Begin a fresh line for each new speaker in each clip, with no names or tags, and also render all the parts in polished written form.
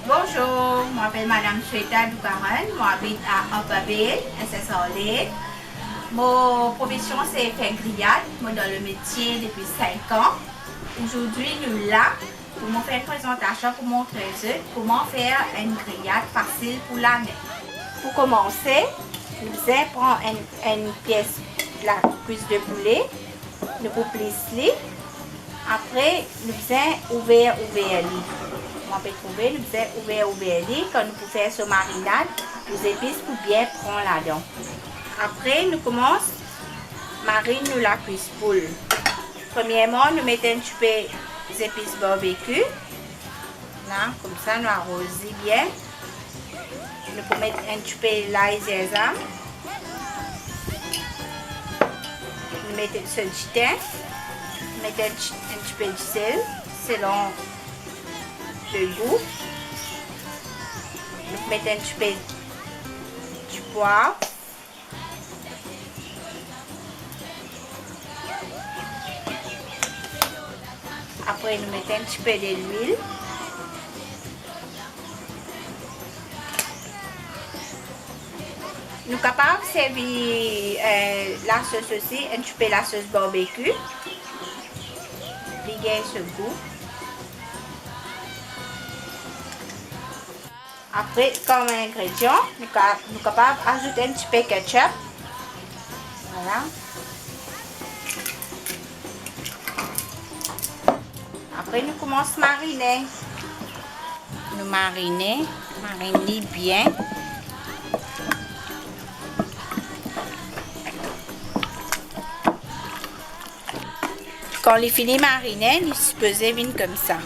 Bonjour, je m'appelle Madame Shweta Doukaran, j'habite à Upperville, SSRD. Mon profession c'est faire grillade, moi dans le métier depuis 5 ans. Aujourd'hui, nous là pour me faire une présentation pour montrer comment faire une grillade facile pour l'année. Pour commencer, nous allons prendre une pièce de la cuisse de poulet, nous plissons. Après, nous allons ouvrir. On peut trouver, nous allons ouvrir quand nous pouvons faire ce marinade, les épices pour bien prendre là-dedans. Après, nous commençons à mariner la cuisse poule. Premièrement, nous mettons un petit peu des épices barbecue. Là, comme ça, nous arrosons bien. Nous pouvons mettre un petit peu l'ail sésame. Nous mettons ce petit thym. Nous mettons un petit peu de sel selon le goût. Nous mettons un petit peu du poivre. Après, nous mettons un petit peu de l'huile. Nous sommes capables de servir la sauce aussi, un petit peu la sauce barbecue. Bien ce goût. Après, comme ingrédient, nous sommes capables d'ajouter un petit peu de ketchup. Voilà. Après, nous commençons à mariner. Nous mariner bien. Quand il finit de mariner, nous supposons venir comme ça.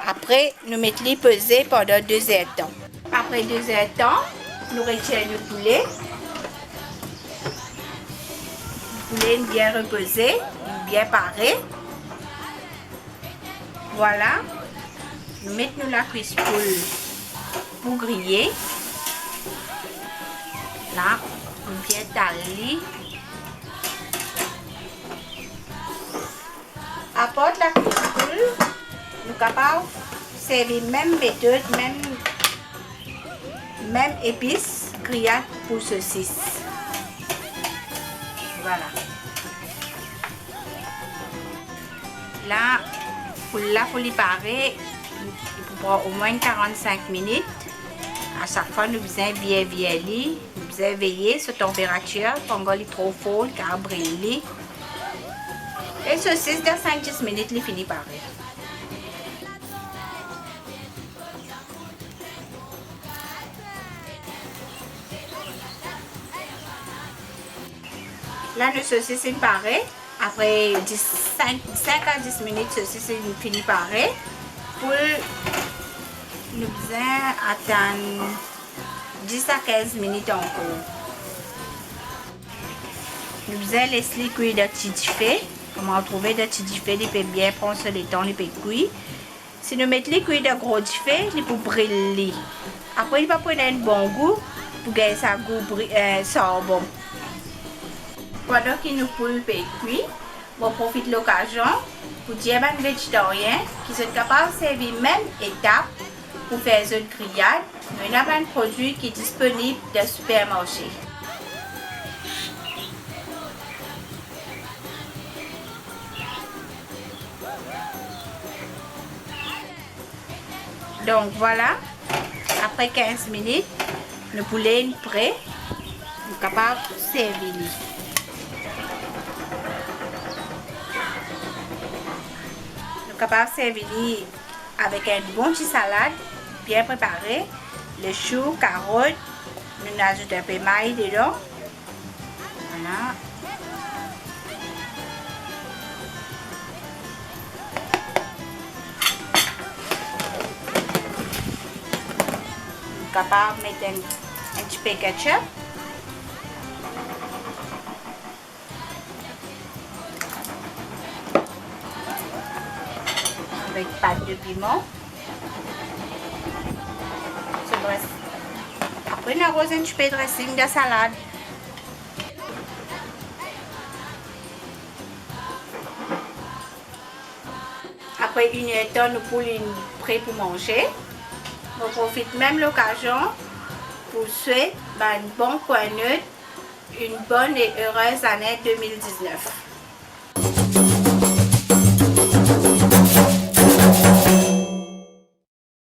Après, nous mettons les peser pendant 2 heures de temps. Après 2 heures de temps, nous retirons le poulet. Le poulet est bien reposé, bien paré. Voilà. Nous mettons la cuisse poule pour griller. Là, bien taillé. Après la cuisse poule, nous sommes capables de servir même méthode, même épices grillades pour saucisses. Voilà. Là, pour les parer, il prend au moins 45 minutes. À chaque fois, nous faisons bien vieillir. Nous faisons veiller sur la température. Quand il est trop fort, car brûler. Et saucisse de 5-10 minutes, il finit par parer. Là, le saucisse est paré. Après 5 à 10 minutes, le saucisse est fini paré. Pour nous attendre 10 à 15 minutes encore. Nous allons laisser cuire de petit feu. Comment trouver de petit feu, il peut bien prendre le temps, il peut cuire. Si nous mettons les cuits de gros feu, il peut brûler. Après, il va prendre un bon goût pour que ça goût soit bon. Pendant que nos poules peuvent cuire, on profite de l'occasion pour dire aux végétariens qui sont capables de servir même étape pour faire une grillade. Nous avons un produit qui est disponible dans le supermarché. Donc voilà, après 15 minutes, le poulet est prêt. Nous sommes capables de servir. Nous sommes capables de servir avec une bonne petite salade bien préparée. Le chou, carottes, nous ajoutons un peu de maïs dedans. Voilà. Capable de mettre un petit peu de ketchup. Avec pâte de piment. Après, on arrose un petit peu de dressing de salade. après une heure de temps, nous pour prêt pour manger. Je profite même l'occasion pour souhaiter une bonne coignette, une bonne et heureuse année 2019.